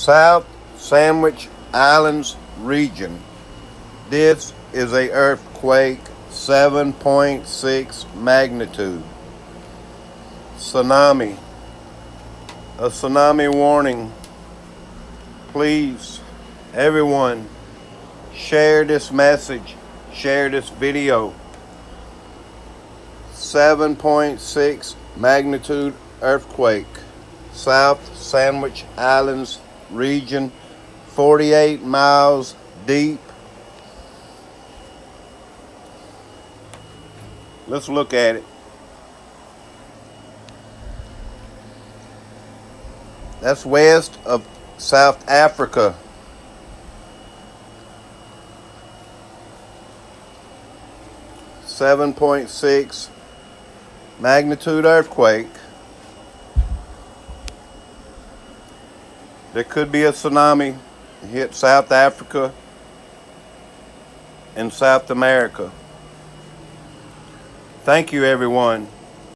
South Sandwich Islands region. This is a earthquake 7.6 magnitude. Tsunami. A tsunami warning. Please, everyone, share this message, share this video. 7.6 magnitude earthquake. South Sandwich Islands region, 48 miles deep. Let's look at it. That's west of South Africa. .6 magnitude earthquake. There could be a tsunami hit South Africa and South America. Thank you, everyone.